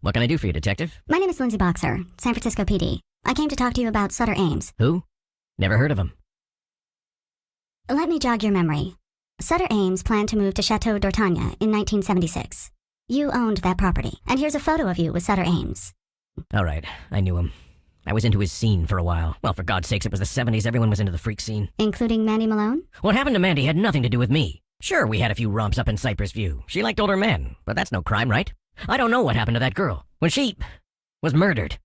What can I do for you, Detective? My name is Lindsay Boxer, San Francisco PD. I came to talk to you about Sutter Ames. Who? Never heard of him. Let me jog your memory. Sutter Ames planned to move to Chateau d'Ortagna in 1976. You owned that property, and here's a photo of you with Sutter Ames. All right, I knew him. I was into his scene for a while. Well, for God's sakes, it was the 70s. Everyone was into the freak scene. Including Mandy Malone? What happened to Mandy had nothing to do with me. Sure, we had a few romps up in Cypress View. She liked older men, but that's no crime, right? I don't know what happened to that girl. When she was murdered.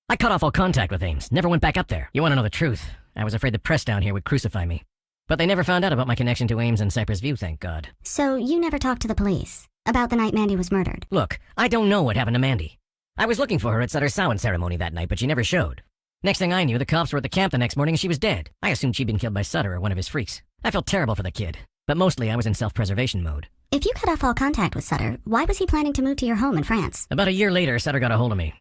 I cut off all contact with Ames, never went back up there. You want to know the truth? I was afraid the press down here would crucify me. But they never found out about my connection to Ames and Cypress View, thank God. So you never talked to the police about the night Mandy was murdered? Look, I don't know what happened to Mandy. I was looking for her at Sutter's Samhain ceremony that night, but she never showed. Next thing I knew, the cops were at the camp the next morning and she was dead. I assumed she'd been killed by Sutter or one of his freaks. I felt terrible for the kid, but mostly I was in self-preservation mode. If you cut off all contact with Sutter, why was he planning to move to your home in France? About a year later, Sutter got a hold of me.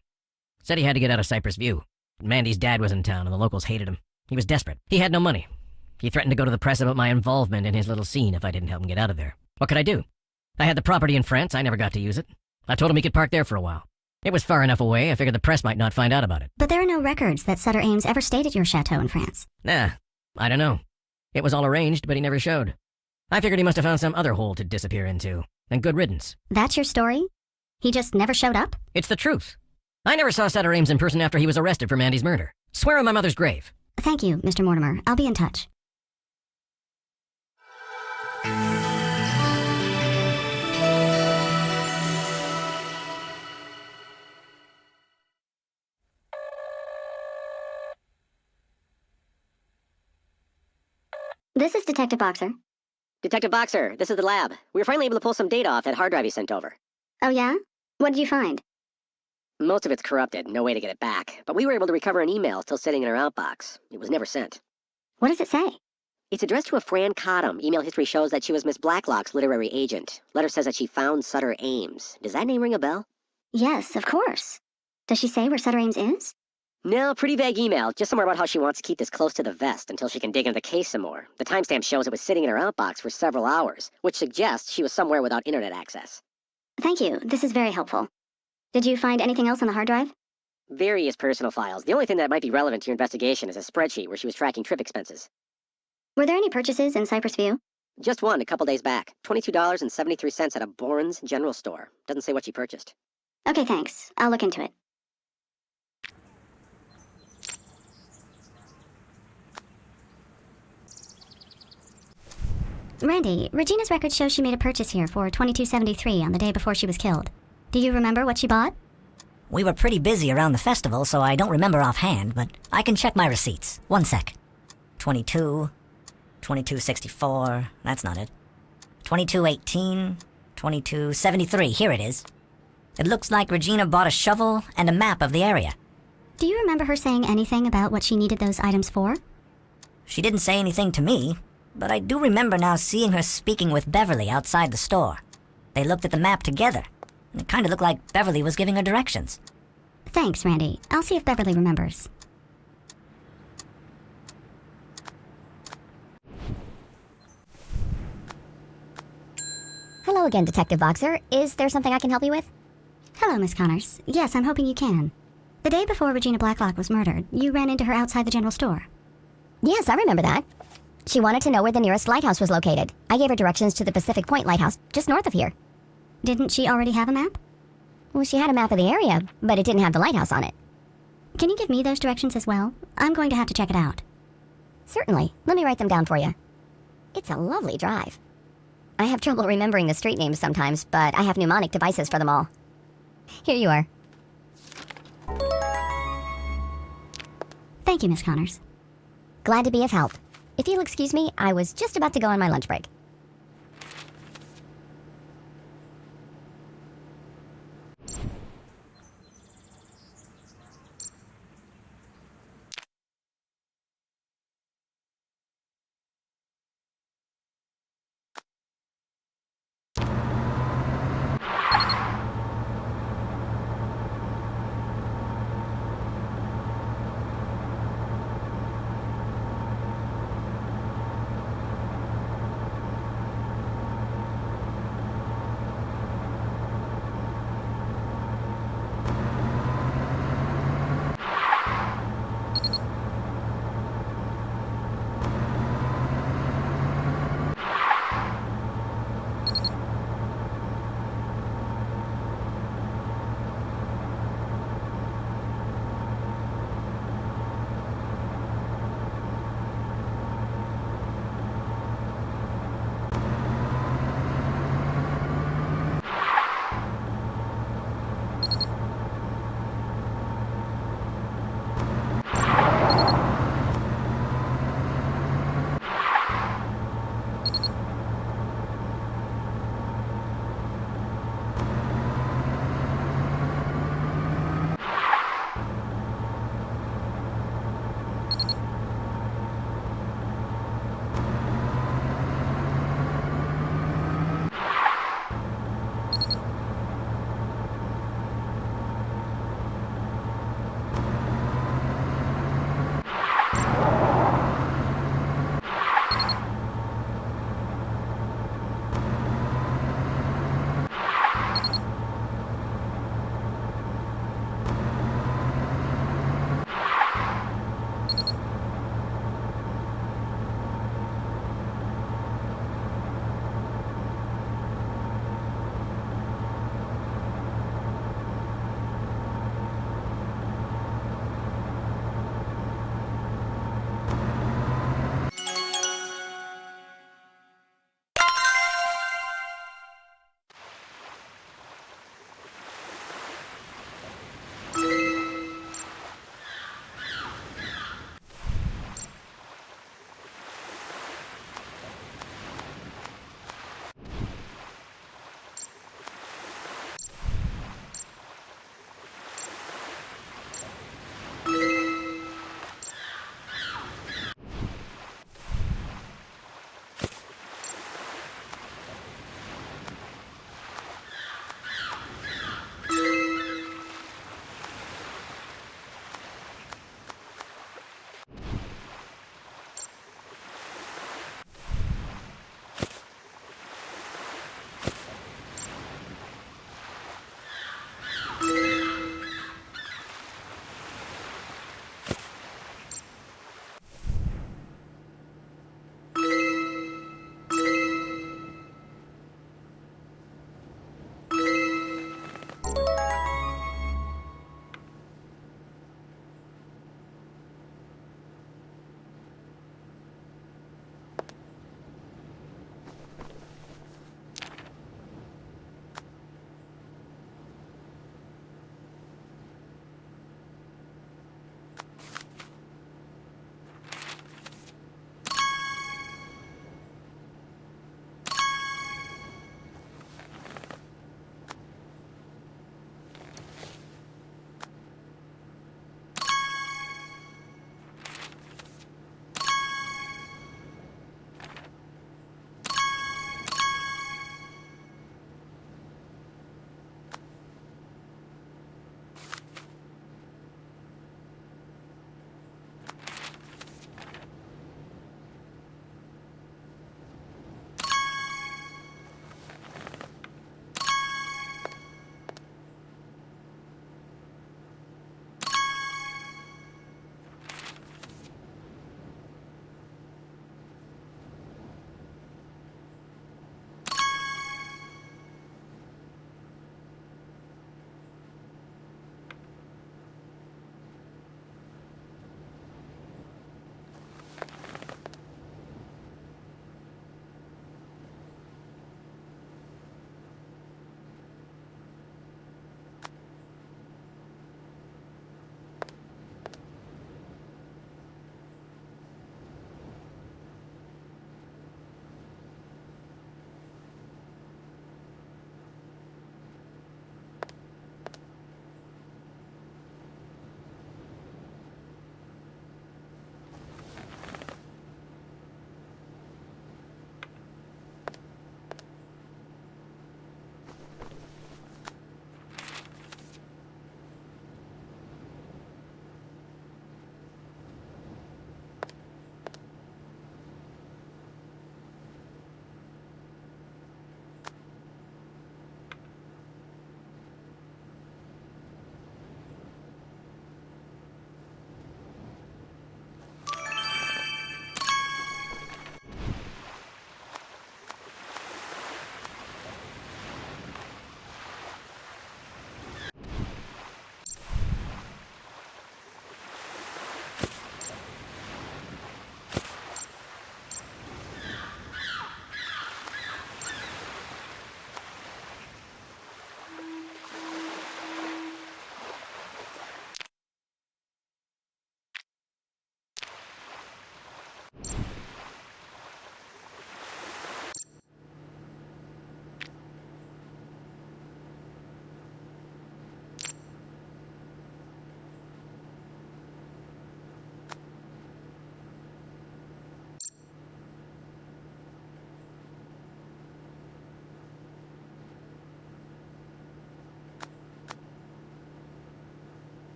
Said he had to get out of Cypress View. Mandy's dad was in town and the locals hated him. He was desperate. He had no money. He threatened to go to the press about my involvement in his little scene if I didn't help him get out of there. What could I do? I had the property in France. I never got to use it. I told him he could park there for a while. It was far enough away, I figured the press might not find out about it. But there are no records that Sutter Ames ever stayed at your chateau in France. Nah, I don't know. It was all arranged, but he never showed. I figured he must have found some other hole to disappear into. And good riddance. That's your story? He just never showed up? It's the truth. I never saw Sutter Ames in person after he was arrested for Mandy's murder. Swear on my mother's grave. Thank you, Mr. Mortimer. I'll be in touch. This is Detective Boxer. Detective Boxer, this is the lab. We were finally able to pull some data off that hard drive you sent over. Oh yeah? What did you find? Most of it's corrupted, no way to get it back. But we were able to recover an email still sitting in our outbox. It was never sent. What does it say? It's addressed to a Fran Cottam. Email history shows that she was Miss Blacklock's literary agent. Letter says that she found Sutter Ames. Does that name ring a bell? Yes, of course. Does she say where Sutter Ames is? No, pretty vague email. Just somewhere about how she wants to keep this close to the vest until she can dig into the case some more. The timestamp shows it was sitting in her outbox for several hours, which suggests she was somewhere without internet access. Thank you. This is very helpful. Did you find anything else on the hard drive? Various personal files. The only thing that might be relevant to your investigation is a spreadsheet where she was tracking trip expenses. Were there any purchases in Cypress View? Just one a couple days back. $22.73 at a Bourne's General Store. Doesn't say what she purchased. Okay, thanks. I'll look into it. Randy, Regina's records show she made a purchase here for $22.73 on the day before she was killed. Do you remember what she bought? We were pretty busy around the festival, so I don't remember offhand, but I can check my receipts. 1 sec. 22, 22.64, that's not it. 22.18, 22.73, here it is. It looks like Regina bought a shovel and a map of the area. Do you remember her saying anything about what she needed those items for? She didn't say anything to me, but I do remember now seeing her speaking with Beverly outside the store. They looked at the map together, and it kind of looked like Beverly was giving her directions. Thanks, Randy. I'll see if Beverly remembers. Hello again, Detective Boxer. Is there something I can help you with? Hello, Miss Connors. Yes, I'm hoping you can. The day before Regina Blacklock was murdered, you ran into her outside the general store. Yes, I remember that. She wanted to know where the nearest lighthouse was located. I gave her directions to the Pacific Point Lighthouse, just north of here. Didn't she already have a map? Well, she had a map of the area, but it didn't have the lighthouse on it. Can you give me those directions as well? I'm going to have to check it out. Certainly. Let me write them down for you. It's a lovely drive. I have trouble remembering the street names sometimes, but I have mnemonic devices for them all. Here you are. Thank you, Miss Connors. Glad to be of help. If you'll excuse me, I was just about to go on my lunch break.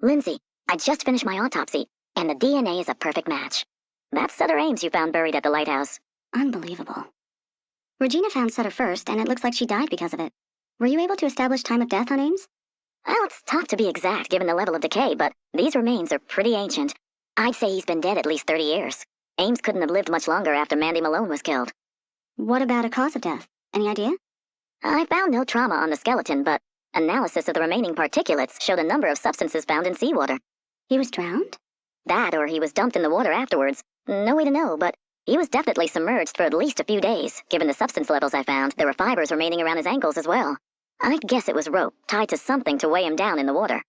Lindsay, I just finished my autopsy, and the DNA is a perfect match. That's Sutter Ames you found buried at the lighthouse. Unbelievable. Regina found Sutter first, and it looks like she died because of it. Were you able to establish time of death on Ames? Well, it's tough to be exact given the level of decay, but these remains are pretty ancient. I'd say he's been dead at least 30 years. Ames couldn't have lived much longer after Mandy Malone was killed. What about a cause of death? Any idea? I found no trauma on the skeleton, but analysis of the remaining particulates showed a number of substances found in seawater. He was drowned? That, or he was dumped in the water afterwards. No way to know, but he was definitely submerged for at least a few days. Given the substance levels I found, there were fibers remaining around his ankles as well. I'd guess it was rope, tied to something to weigh him down in the water.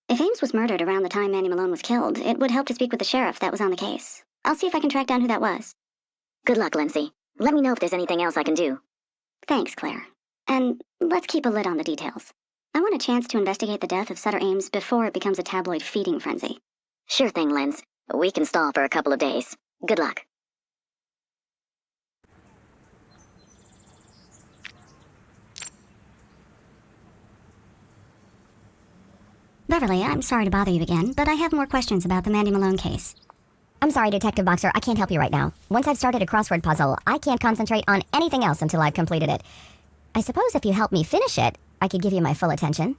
If Ames was murdered around the time Mandy Malone was killed, it would help to speak with the sheriff that was on the case. I'll see if I can track down who that was. Good luck, Lindsay. Let me know if there's anything else I can do. Thanks, Claire. And let's keep a lid on the details. I want a chance to investigate the death of Sutter Ames before it becomes a tabloid feeding frenzy. Sure thing, Linz. We can stall for a couple of days. Good luck. Beverly, I'm sorry to bother you again, but I have more questions about the Mandy Malone case. I'm sorry, Detective Boxer. I can't help you right now. Once I've started a crossword puzzle, I can't concentrate on anything else until I've completed it. I suppose if you help me finish it, I could give you my full attention.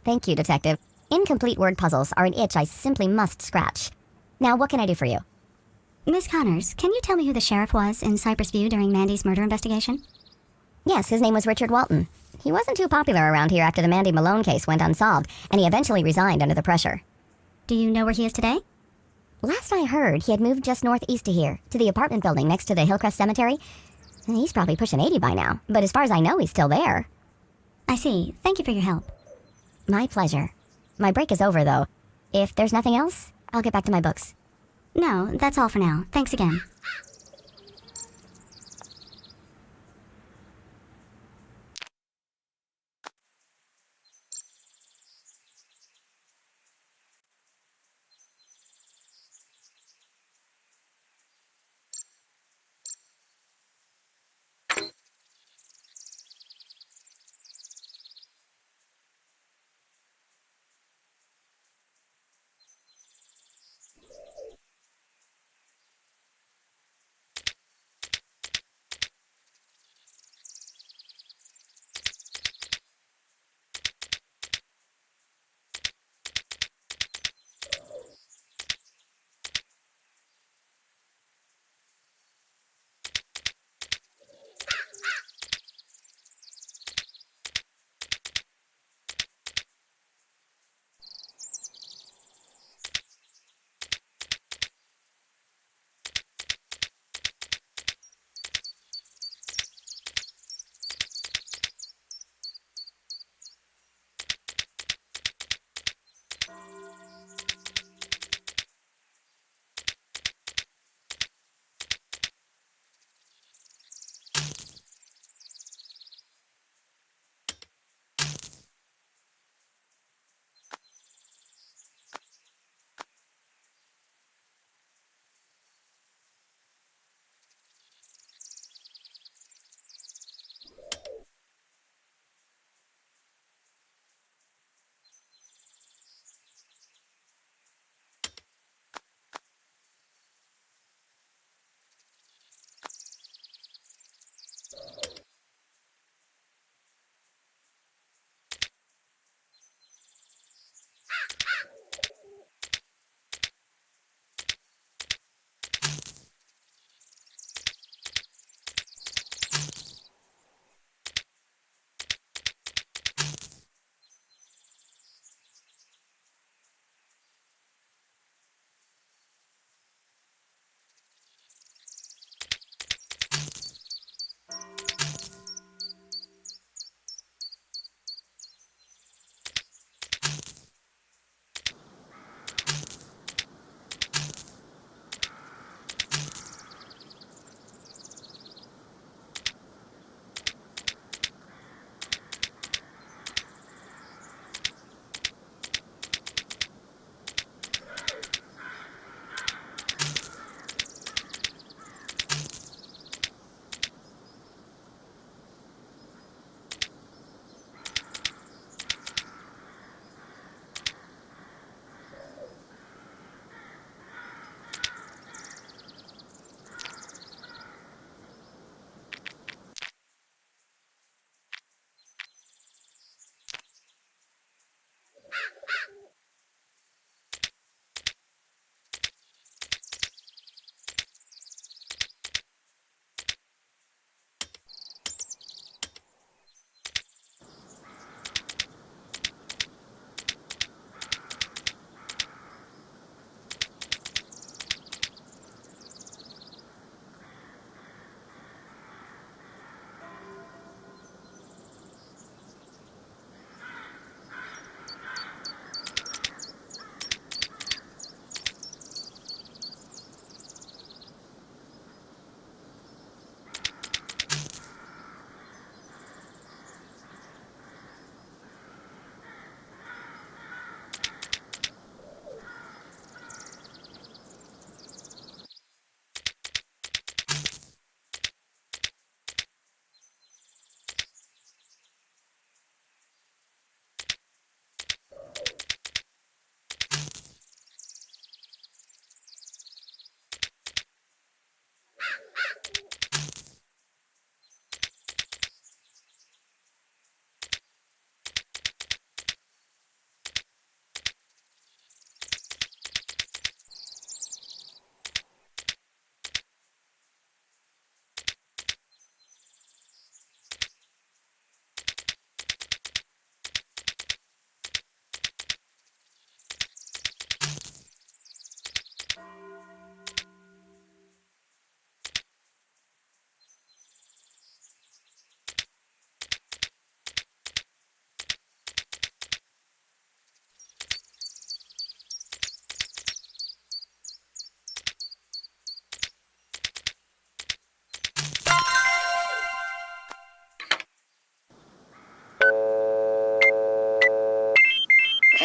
Thank you, Detective. Incomplete word puzzles are an itch I simply must scratch. Now, what can I do for you? Miss Connors, can you tell me who the sheriff was in Cypress View during Mandy's murder investigation? Yes, his name was Richard Walton. He wasn't too popular around here after the Mandy Malone case went unsolved, and he eventually resigned under the pressure. Do you know where he is today? Last I heard, he had moved just northeast of here, to the apartment building next to the Hillcrest Cemetery. He's probably pushing 80 by now, but as far as I know, he's still there. I see. Thank you for your help. My pleasure. My break is over, though. If there's nothing else, I'll get back to my books. No, that's all for now. Thanks again.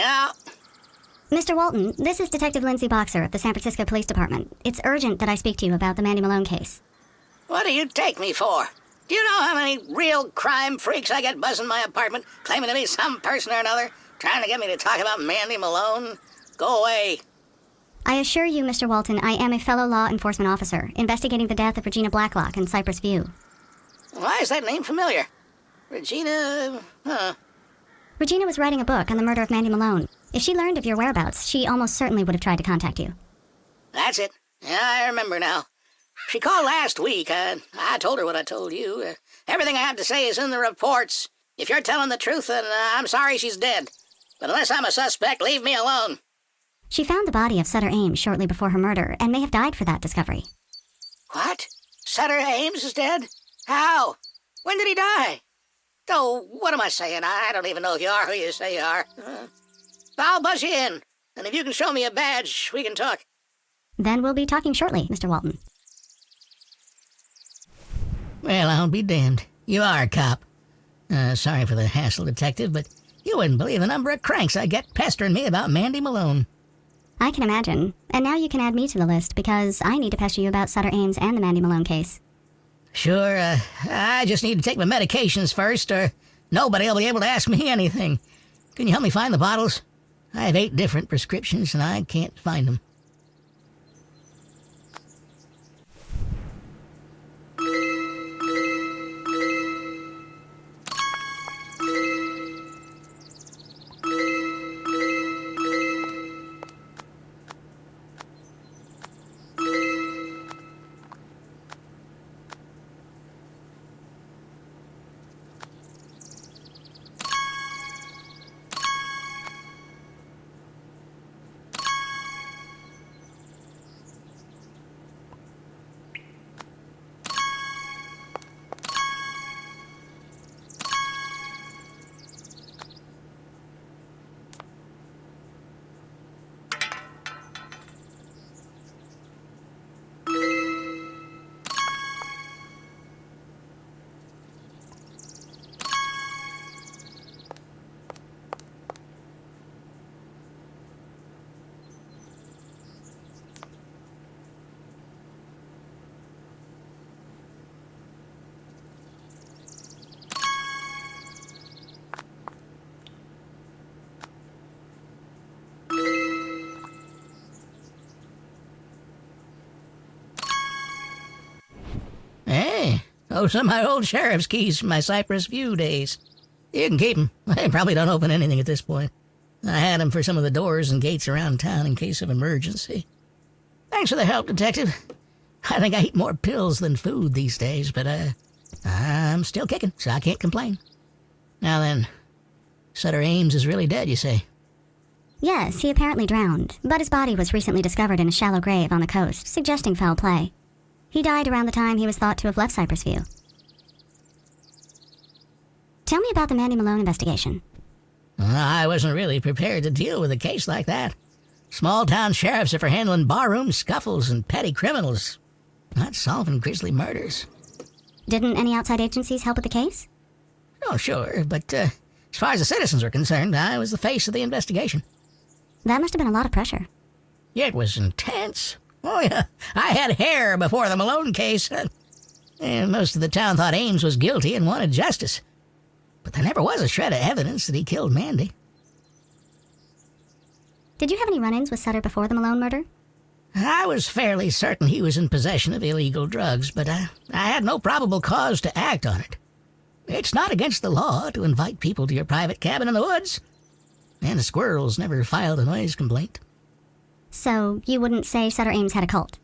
Yeah. Mr. Walton, this is Detective Lindsay Boxer of the San Francisco Police Department. It's urgent that I speak to you about the Mandy Malone case. What do you take me for? Do you know how many real crime freaks I get buzzing my apartment, claiming to be some person or another, trying to get me to talk about Mandy Malone? Go away. I assure you, Mr. Walton, I am a fellow law enforcement officer, investigating the death of Regina Blacklock in Cypress View. Why is that name familiar? Regina... Regina was writing a book on the murder of Mandy Malone. If she learned of your whereabouts, she almost certainly would have tried to contact you. That's it. Yeah, I remember now. She called last week. I told her what I told you. Everything I have to say is in the reports. If you're telling the truth, then I'm sorry she's dead. But unless I'm a suspect, leave me alone. She found the body of Sutter Ames shortly before her murder and may have died for that discovery. What? Sutter Ames is dead? How? When did he die? Oh, what am I saying? I don't even know if you are who you say you are. I'll buzz you in, and if you can show me a badge, we can talk. Then we'll be talking shortly, Mr. Walton. Well, I'll be damned. You are a cop. Sorry for the hassle, Detective, but you wouldn't believe the number of cranks I get pestering me about Mandy Malone. I can imagine. And now you can add me to the list, because I need to pester you about Sutter Ames and the Mandy Malone case. Sure, I just need to take my medications first, or nobody will be able to ask me anything. Can you help me find the bottles? I have 8 different prescriptions, and I can't find them. Hey, those are my old sheriff's keys from my Cypress View days. You can keep them. They probably don't open anything at this point. I had them for some of the doors and gates around town in case of emergency. Thanks for the help, Detective. I think I eat more pills than food these days, but I'm still kicking, so I can't complain. Now then, Sutter Ames is really dead, you say? Yes, he apparently drowned, but his body was recently discovered in a shallow grave on the coast, suggesting foul play. He died around the time he was thought to have left Cypress View. Tell me about the Mandy Malone investigation. I wasn't really prepared to deal with a case like that. Small-town sheriffs are for handling barroom scuffles and petty criminals, not solving grisly murders. Didn't any outside agencies help with the case? Oh, sure, but as far as the citizens were concerned, I was the face of the investigation. That must have been a lot of pressure. It was intense. Oh, yeah, I had hair before the Malone case. And most of the town thought Ames was guilty and wanted justice. But there never was a shred of evidence that he killed Mandy. Did you have any run-ins with Sutter before the Malone murder? I was fairly certain he was in possession of illegal drugs, but I had no probable cause to act on it. It's not against the law to invite people to your private cabin in the woods. And the squirrels never filed a noise complaint. So, you wouldn't say Sutter Ames had a cult?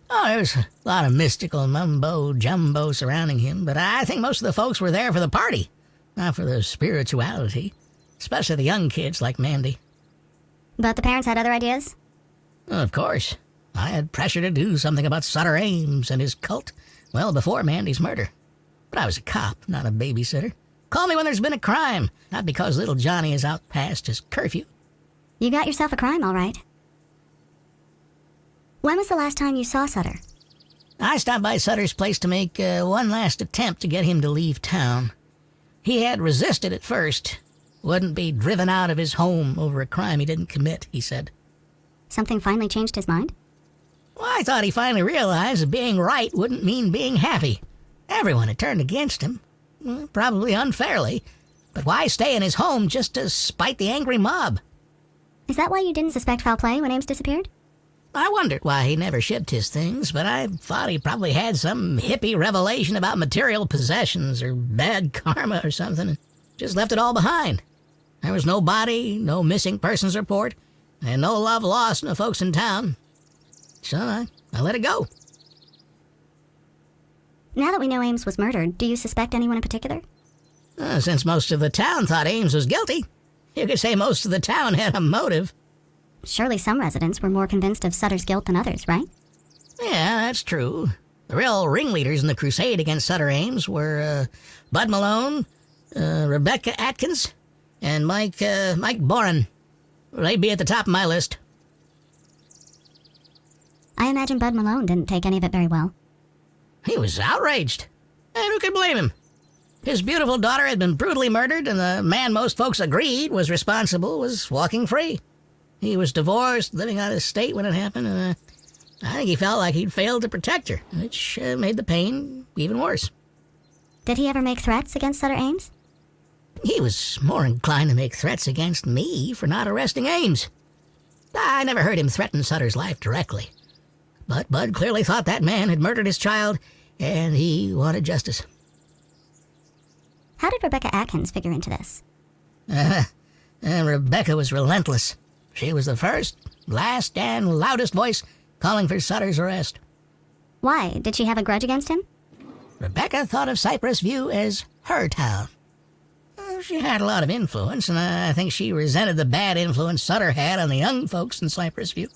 Oh, there was a lot of mystical mumbo-jumbo surrounding him, but I think most of the folks were there for the party, not for the spirituality, especially the young kids like Mandy. But the parents had other ideas? Of course. I had pressure to do something about Sutter Ames and his cult well before Mandy's murder. But I was a cop, not a babysitter. Call me when there's been a crime, not because little Johnny is out past his curfew. You got yourself a crime, all right. When was the last time you saw Sutter? I stopped by Sutter's place to make one last attempt to get him to leave town. He had resisted at first, Wouldn't be driven out of his home over a crime he didn't commit, he said. Something finally changed his mind? Well, I thought he finally realized that being right wouldn't mean being happy. Everyone had turned against him, probably unfairly. But why stay in his home just to spite the angry mob? Is that why you didn't suspect foul play when Ames disappeared? I wondered why he never shipped his things, but I thought he probably had some hippie revelation about material possessions or bad karma or something, and just left it all behind. There was no body, no missing persons report, and no love lost in the folks in town. So I let it go. Now that we know Ames was murdered, do you suspect anyone in particular? Since most of the town thought Ames was guilty, you could say most of the town had a motive. Surely some residents were more convinced of Sutter's guilt than others, right? Yeah, that's true. The real ringleaders in the crusade against Sutter Ames were Bud Malone, Rebecca Atkins, and Mike Boren. They'd be at the top of my list. I imagine Bud Malone didn't take any of it very well. He was outraged. And who could blame him? His beautiful daughter had been brutally murdered, and the man most folks agreed was responsible was walking free. He was divorced, living out of state when it happened, and I think he felt like he'd failed to protect her, which made the pain even worse. Did he ever make threats against Sutter Ames? He was more inclined to make threats against me for not arresting Ames. I never heard him threaten Sutter's life directly. But Bud clearly thought that man had murdered his child, and he wanted justice. How did Rebecca Atkins figure into this? Rebecca was relentless. She was the first, last, and loudest voice calling for Sutter's arrest. Why? Did she have a grudge against him? Rebecca thought of Cypress View as her town. She had a lot of influence, and I think she resented the bad influence Sutter had on the young folks in Cypress View.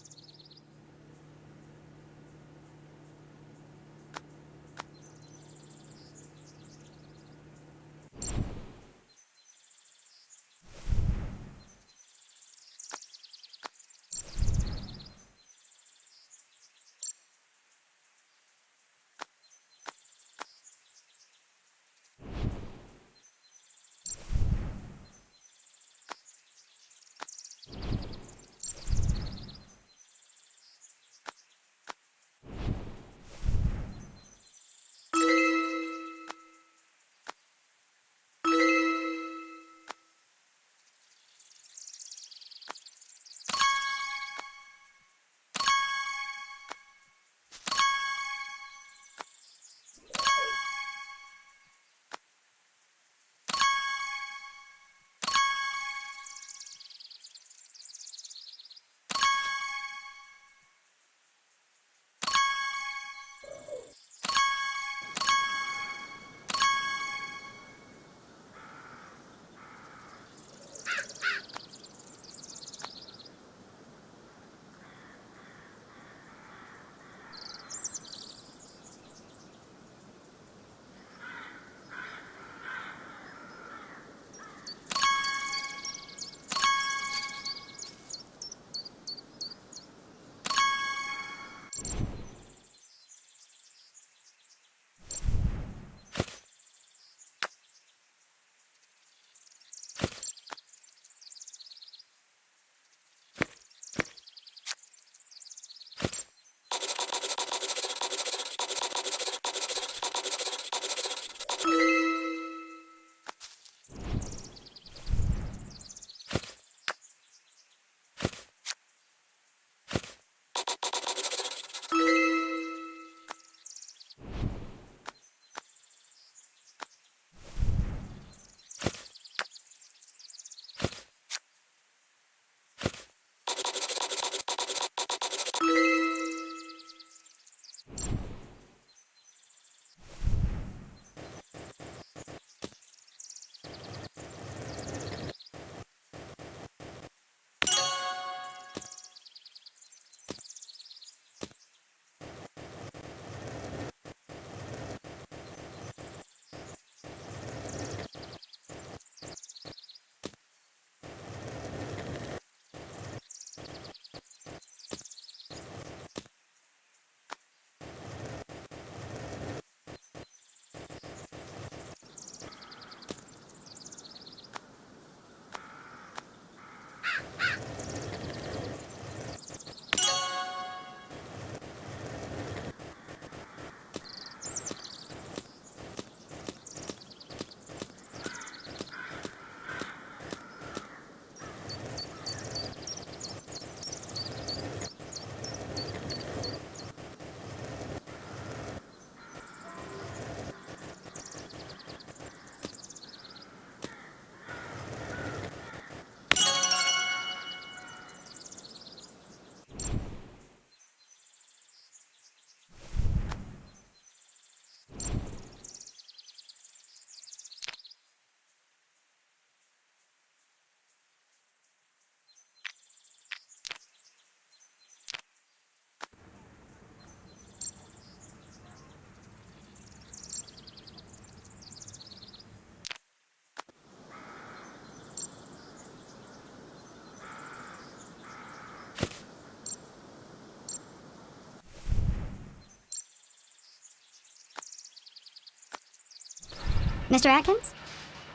Mr. Atkins?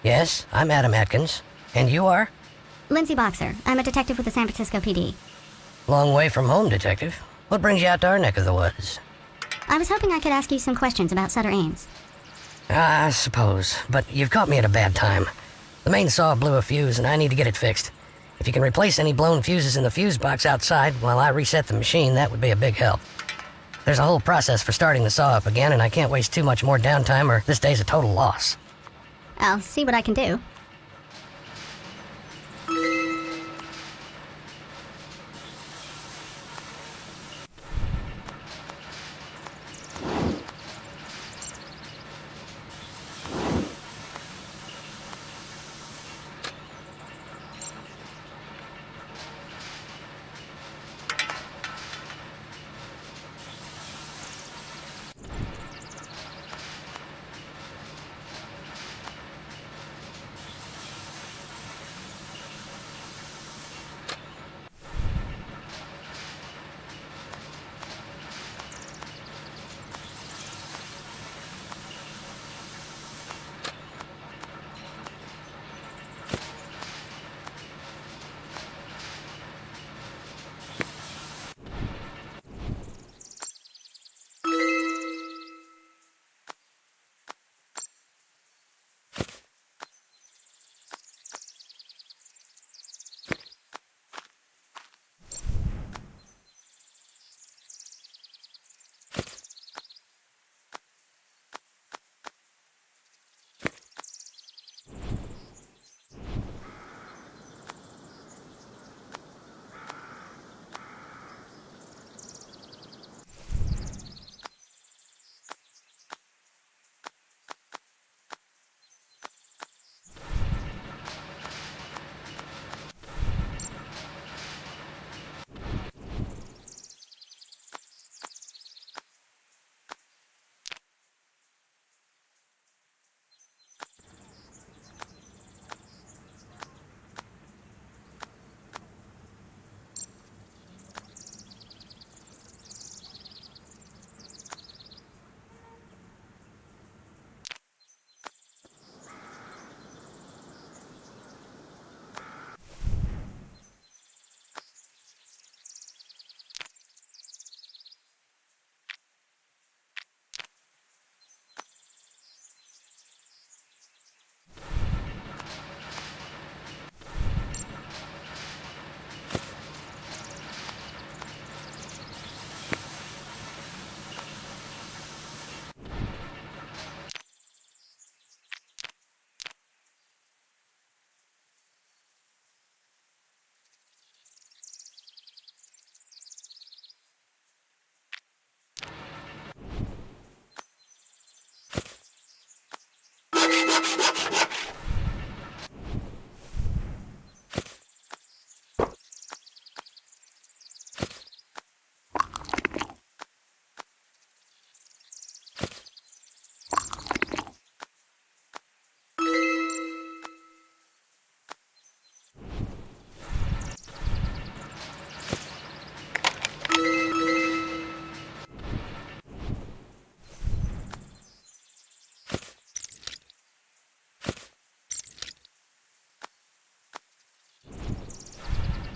Yes, I'm Adam Atkins. And you are? Lindsay Boxer. I'm a detective with the San Francisco PD. Long way from home, Detective. What brings you out to our neck of the woods? I was hoping I could ask you some questions about Sutter Ames. I suppose, but you've caught me at a bad time. The main saw blew a fuse and I need to get it fixed. If you can replace any blown fuses in the fuse box outside while I reset the machine, that would be a big help. There's a whole process for starting the saw up again, and I can't waste too much more downtime or this day's a total loss. I'll see what I can do.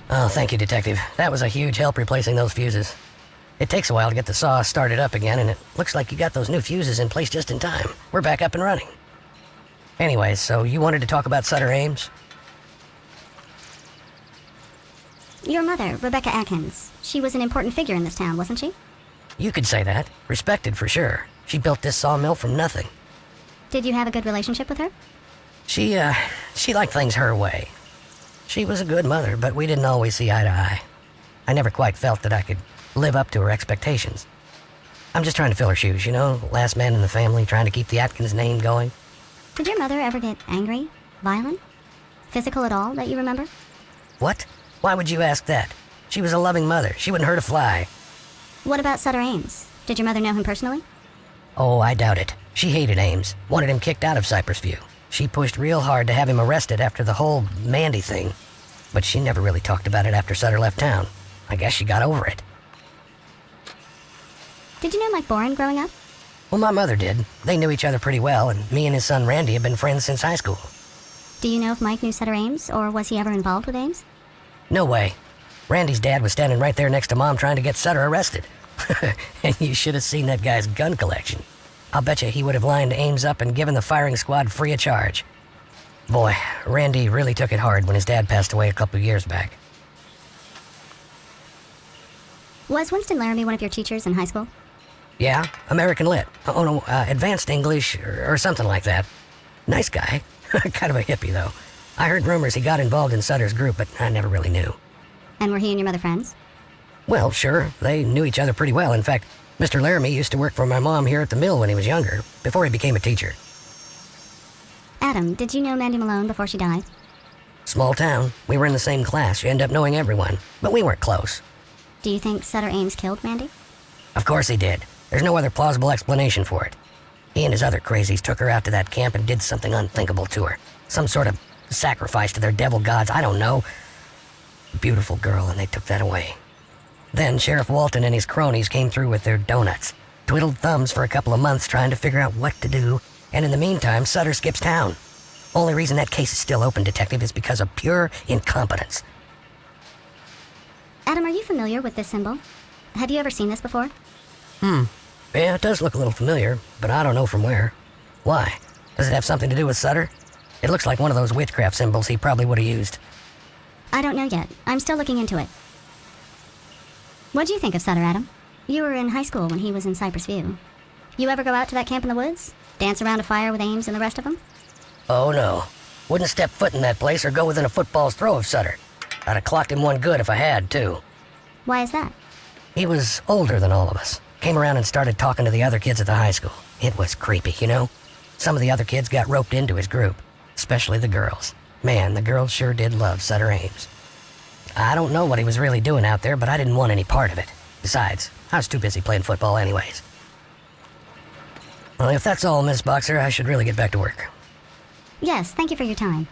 Oh, thank you, Detective. That was a huge help replacing those fuses. It takes a while to get the saw started up again, and it looks like you got those new fuses in place just in time. We're back up and running. Anyways, so you wanted to talk about Sutter Ames? Your mother, Rebecca Atkins. She was an important figure in this town, wasn't she? You could say that. Respected for sure. She built this sawmill from nothing. Did you have a good relationship with her? She liked things her way. She was a good mother, but we didn't always see eye to eye. I never quite felt that I could live up to her expectations. I'm just trying to fill her shoes, you know? Last man in the family, trying to keep the Atkins name going. Did your mother ever get angry? Violent? Physical at all, that you remember? What? Why would you ask that? She was a loving mother. She wouldn't hurt a fly. What about Sutter Ames? Did your mother know him personally? Oh, I doubt it. She hated Ames, wanted him kicked out of Cypress View. She pushed real hard to have him arrested after the whole Mandy thing. But she never really talked about it after Sutter left town. I guess she got over it. Did you know Mike Boren growing up? Well, my mother did. They knew each other pretty well, and me and his son Randy have been friends since high school. Do you know if Mike knew Sutter Ames, or was he ever involved with Ames? No way. Randy's dad was standing right there next to Mom trying to get Sutter arrested. And you should have seen that guy's gun collection. I'll bet you he would have lined Ames up and given the firing squad free of charge. Boy, Randy really took it hard when his dad passed away a couple of years back. Was Winston Laramie one of your teachers in high school? Yeah, American Lit. Oh no, Advanced English or something like that. Nice guy. Kind of a hippie, though. I heard rumors he got involved in Sutter's group, but I never really knew. And were he and your mother friends? Well, sure. They knew each other pretty well. In fact, Mr. Laramie used to work for my mom here at the mill when he was younger, before he became a teacher. Adam, did you know Mandy Malone before she died? Small town. We were in the same class. You end up knowing everyone. But we weren't close. Do you think Sutter Ames killed Mandy? Of course he did. There's no other plausible explanation for it. He and his other crazies took her out to that camp and did something unthinkable to her. Some sort of sacrifice to their devil gods, I don't know. Beautiful girl, and they took that away. Then Sheriff Walton and his cronies came through with their donuts. Twiddled thumbs for a couple of months trying to figure out what to do, and in the meantime, Sutter skips town. Only reason that case is still open, Detective, is because of pure incompetence. Adam, are you familiar with this symbol? Have you ever seen this before? Yeah, it does look a little familiar, but I don't know from where. Why? Does it have something to do with Sutter? It looks like one of those witchcraft symbols he probably would have used. I don't know yet. I'm still looking into it. What'd you think of Sutter, Adam? You were in high school when he was in Cypress View. You ever go out to that camp in the woods? Dance around a fire with Ames and the rest of them? Oh no. Wouldn't step foot in that place or go within a football's throw of Sutter. I'd have clocked him one good if I had, too. Why is that? He was older than all of us. Came around and started talking to the other kids at the high school. It was creepy, you know? Some of the other kids got roped into his group, especially the girls. Man, the girls sure did love Sutter Ames. I don't know what he was really doing out there, but I didn't want any part of it. Besides, I was too busy playing football anyways. Well, if that's all, Miss Boxer, I should really get back to work. Yes, thank you for your time.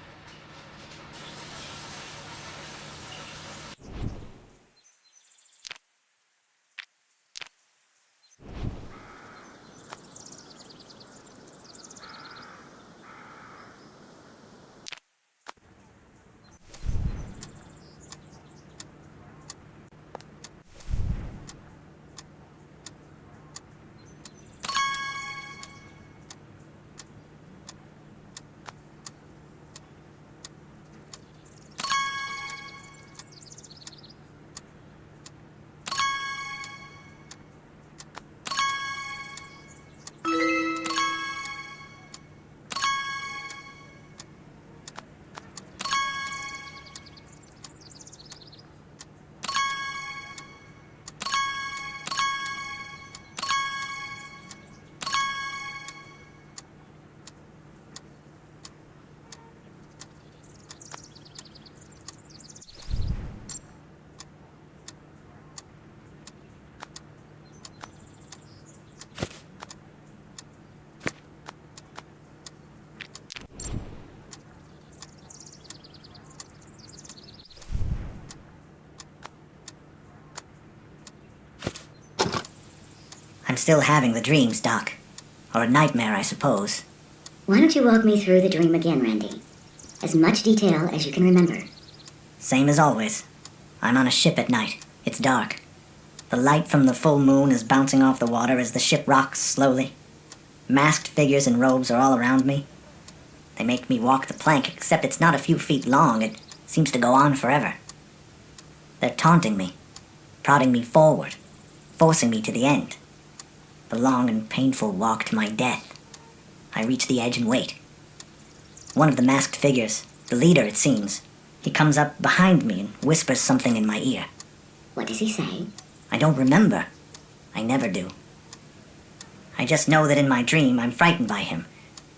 I'm still having the dreams, Doc. Or a nightmare, I suppose. Why don't you walk me through the dream again, Randy? As much detail as you can remember. Same as always. I'm on a ship at night. It's dark. The light from the full moon is bouncing off the water as the ship rocks slowly. Masked figures in robes are all around me. They make me walk the plank, except it's not a few feet long. It seems to go on forever. They're taunting me, prodding me forward, forcing me to the end. The long and painful walk to my death. I reach the edge and wait. One of the masked figures, the leader it seems, he comes up behind me and whispers something in my ear. What does he say? I don't remember. I never do. I just know that in my dream I'm frightened by him.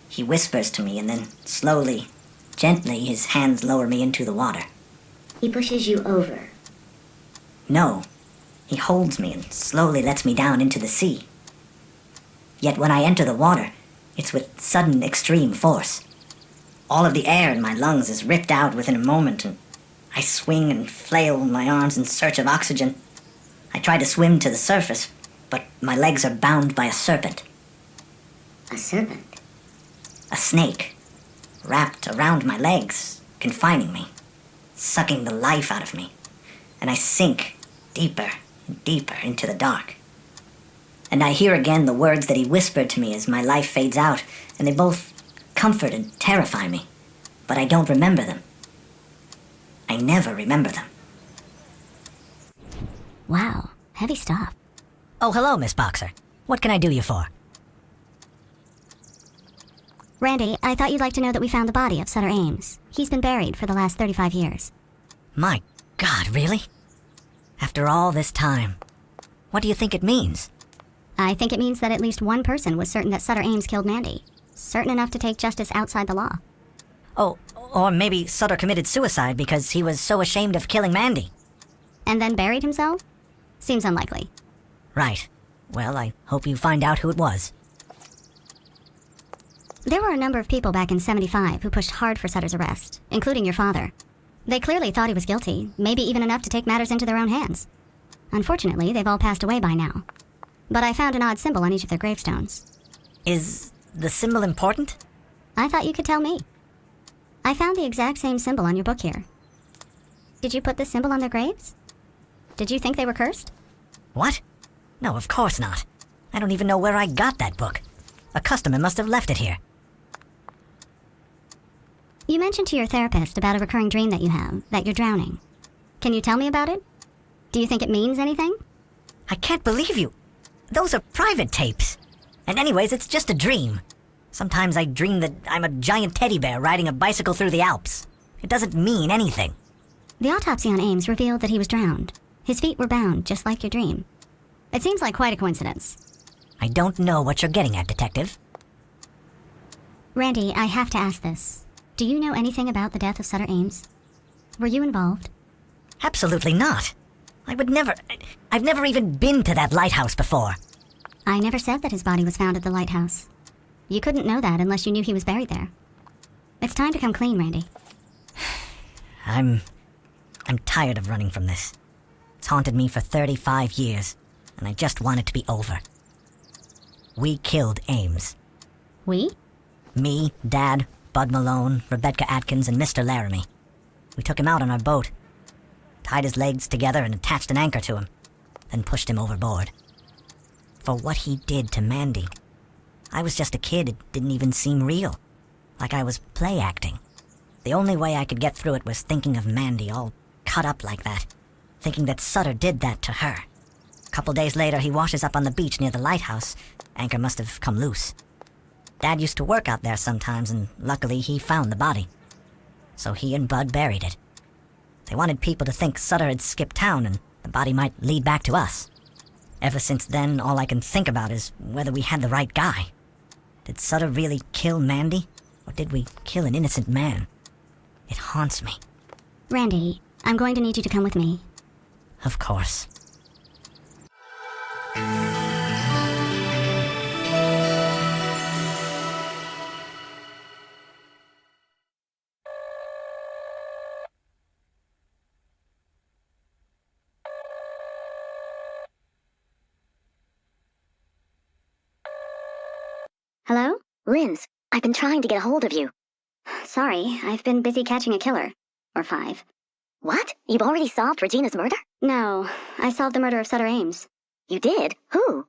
He whispers to me and then slowly, gently, his hands lower me into the water. He pushes you over. No. He holds me and slowly lets me down into the sea. Yet when I enter the water, it's with sudden extreme force. All of the air in my lungs is ripped out within a moment, and I swing and flail my arms in search of oxygen. I try to swim to the surface, but my legs are bound by a serpent. A serpent? A snake, wrapped around my legs, confining me, sucking the life out of me, and I sink deeper and deeper into the dark. And I hear again the words that he whispered to me as my life fades out, and they both comfort and terrify me, but I don't remember them. I never remember them. Wow, heavy stuff. Oh, hello, Miss Boxer. What can I do you for? Randy, I thought you'd like to know that we found the body of Sutter Ames. He's been buried for the last 35 years. My God, really? After all this time, what do you think it means? I think it means that at least one person was certain that Sutter Ames killed Mandy. Certain enough to take justice outside the law. Oh, or maybe Sutter committed suicide because he was so ashamed of killing Mandy. And then buried himself? Seems unlikely. Right. Well, I hope you find out who it was. There were a number of people back in '75 who pushed hard for Sutter's arrest, including your father. They clearly thought he was guilty, maybe even enough to take matters into their own hands. Unfortunately, they've all passed away by now. But I found an odd symbol on each of their gravestones. Is the symbol important? I thought you could tell me. I found the exact same symbol on your book here. Did you put this symbol on their graves? Did you think they were cursed? What? No, of course not. I don't even know where I got that book. A customer must have left it here. You mentioned to your therapist about a recurring dream that you have, that you're drowning. Can you tell me about it? Do you think it means anything? I can't believe you. Those are private tapes. And anyways, it's just a dream. Sometimes I dream that I'm a giant teddy bear riding a bicycle through the Alps. It doesn't mean anything. The autopsy on Ames revealed that he was drowned. His feet were bound, just like your dream. It seems like quite a coincidence. I don't know what you're getting at, Detective. Randy, I have to ask this. Do you know anything about the death of Sutter Ames? Were you involved? Absolutely not. I've never even been to that lighthouse before. I never said that his body was found at the lighthouse. You couldn't know that unless you knew he was buried there. It's time to come clean, Randy. I'm tired of running from this. It's haunted me for 35 years, and I just want it to be over. We killed Ames. We? Me, Dad, Bud Malone, Rebecca Atkins, and Mr. Laramie. We took him out on our boat, tied his legs together and attached an anchor to him, then pushed him overboard. For what he did to Mandy. I was just a kid, it didn't even seem real. Like I was play acting. The only way I could get through it was thinking of Mandy all cut up like that. Thinking that Sutter did that to her. A couple days later, he washes up on the beach near the lighthouse. Anchor must have come loose. Dad used to work out there sometimes, and luckily he found the body. So he and Bud buried it. They wanted people to think Sutter had skipped town and the body might lead back to us. Ever since then, all I can think about is whether we had the right guy. Did Sutter really kill Mandy? Or did we kill an innocent man? It haunts me. Randy, I'm going to need you to come with me. Of course. Hello? Linz, I've been trying to get a hold of you. Sorry, I've been busy catching a killer. Or 5. What? You've already solved Regina's murder? No, I solved the murder of Sutter Ames. You did? Who?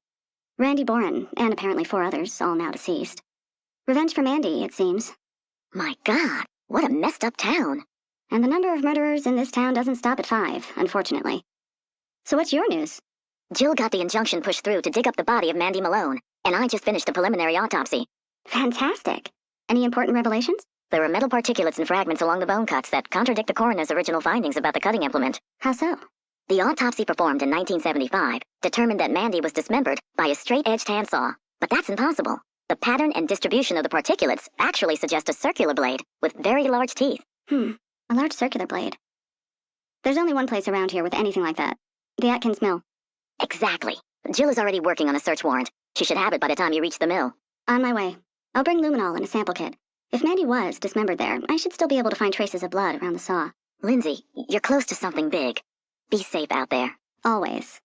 Randy Boren, and apparently 4 others, all now deceased. Revenge for Mandy, it seems. My God, what a messed up town. And the number of murderers in this town doesn't stop at 5, unfortunately. So what's your news? Jill got the injunction pushed through to dig up the body of Mandy Malone, and I just finished a preliminary autopsy. Fantastic. Any important revelations? There were metal particulates and fragments along the bone cuts that contradict the coroner's original findings about the cutting implement. How so? The autopsy performed in 1975 determined that Mandy was dismembered by a straight-edged handsaw, but that's impossible. The pattern and distribution of the particulates actually suggest a circular blade with very large teeth. A large circular blade. There's only one place around here with anything like that. The Atkins Mill. Exactly. Jill is already working on a search warrant. She should have it by the time you reach the mill. On my way. I'll bring luminol and a sample kit. If Mandy was dismembered there, I should still be able to find traces of blood around the saw. Lindsay, you're close to something big. Be safe out there. Always.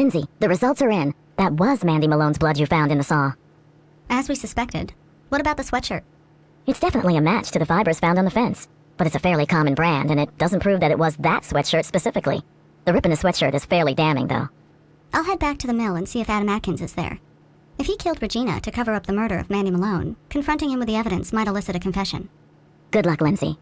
Lindsay, the results are in. That was Mandy Malone's blood you found in the saw. As we suspected. What about the sweatshirt? It's definitely a match to the fibers found on the fence. But it's a fairly common brand, and it doesn't prove that it was that sweatshirt specifically. The rip in the sweatshirt is fairly damning, though. I'll head back to the mill and see if Adam Atkins is there. If he killed Regina to cover up the murder of Mandy Malone, confronting him with the evidence might elicit a confession. Good luck, Lindsay.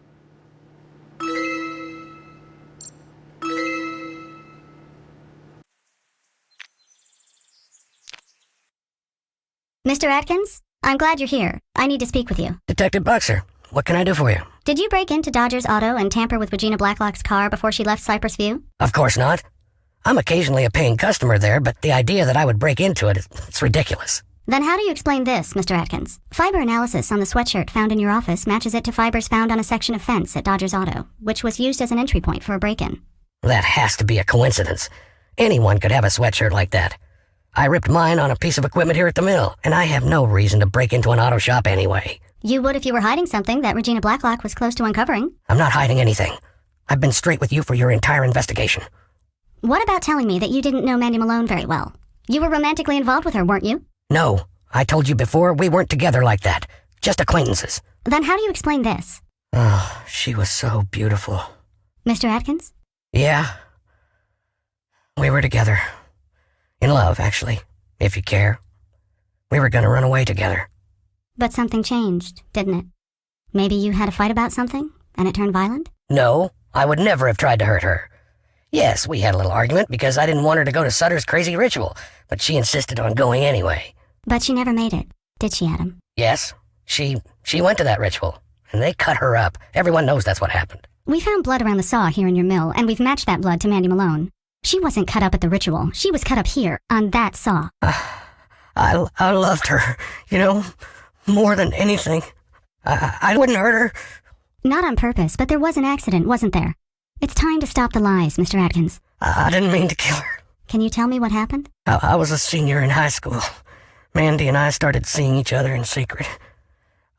Mr. Atkins? I'm glad you're here. I need to speak with you. Detective Boxer, what can I do for you? Did you break into Dodger's Auto and tamper with Regina Blacklock's car before she left Cypress View? Of course not. I'm occasionally a paying customer there, but the idea that I would break into it's ridiculous. Then how do you explain this, Mr. Atkins? Fiber analysis on the sweatshirt found in your office matches it to fibers found on a section of fence at Dodger's Auto, which was used as an entry point for a break-in. That has to be a coincidence. Anyone could have a sweatshirt like that. I ripped mine on a piece of equipment here at the mill, and I have no reason to break into an auto shop anyway. You would if you were hiding something that Regina Blacklock was close to uncovering. I'm not hiding anything. I've been straight with you for your entire investigation. What about telling me that you didn't know Mandy Malone very well? You were romantically involved with her, weren't you? No, I told you before we weren't together like that. Just acquaintances. Then how do you explain this? Oh, she was so beautiful. Mr. Atkins? Yeah. We were together. In love, actually, if you care. We were gonna run away together. But something changed, didn't it? Maybe you had a fight about something, and it turned violent? No, I would never have tried to hurt her. Yes, we had a little argument because I didn't want her to go to Sutter's crazy ritual, but she insisted on going anyway. But she never made it, did she, Adam? Yes, she went to that ritual, and they cut her up. Everyone knows that's what happened. We found blood around the saw here in your mill, and we've matched that blood to Mandy Malone. She wasn't cut up at the ritual. She was cut up here, on that saw. I loved her, more than anything. I wouldn't hurt her. Not on purpose, but there was an accident, wasn't there? It's time to stop the lies, Mr. Atkins. I didn't mean to kill her. Can you tell me what happened? I was a senior in high school. Mandy and I started seeing each other in secret.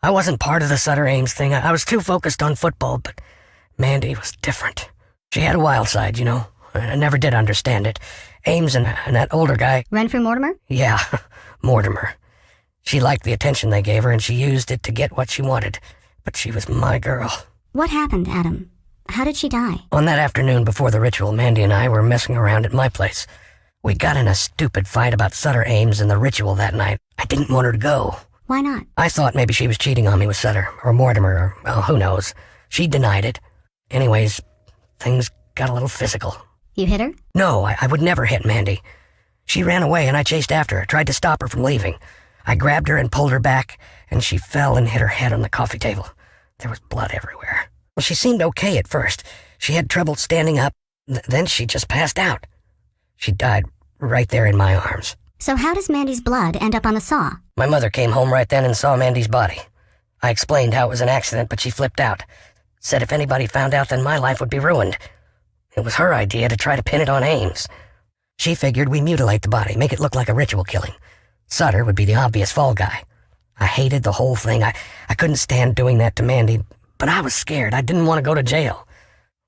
I wasn't part of the Sutter Ames thing. I was too focused on football, but Mandy was different. She had a wild side, I never did understand it. Ames and that older guy... Renfrew Mortimer? Yeah, Mortimer. She liked the attention they gave her, and she used it to get what she wanted. But she was my girl. What happened, Adam? How did she die? On that afternoon before the ritual, Mandy and I were messing around at my place. We got in a stupid fight about Sutter Ames and the ritual that night. I didn't want her to go. Why not? I thought maybe she was cheating on me with Sutter, or Mortimer, or well, who knows. She denied it. Anyways, things got a little physical. You hit her? No, I would never hit Mandy. She ran away and I chased after her, tried to stop her from leaving. I grabbed her and pulled her back, and she fell and hit her head on the coffee table. There was blood everywhere. Well, she seemed okay at first. She had trouble standing up, then she just passed out. She died right there in my arms. So how does Mandy's blood end up on the saw? My mother came home right then and saw Mandy's body. I explained how it was an accident, but she flipped out. Said if anybody found out, then my life would be ruined. It was her idea to try to pin it on Ames. She figured we mutilate the body, make it look like a ritual killing. Sutter would be the obvious fall guy. I hated the whole thing. I couldn't stand doing that to Mandy, but I was scared. I didn't want to go to jail.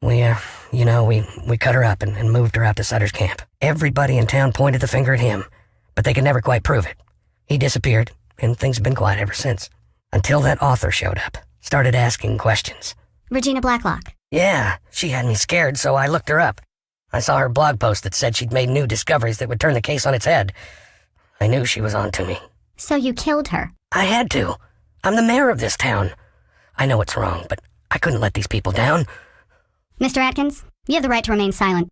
We cut her up and moved her out to Sutter's camp. Everybody in town pointed the finger at him, but they could never quite prove it. He disappeared, and things have been quiet ever since. Until that author showed up, started asking questions. Regina Blacklock. Yeah, she had me scared, so I looked her up. I saw her blog post that said she'd made new discoveries that would turn the case on its head. I knew she was on to me. So you killed her? I had to. I'm the mayor of this town. I know it's wrong, but I couldn't let these people down. Mr. Atkins, you have the right to remain silent.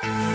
Bye.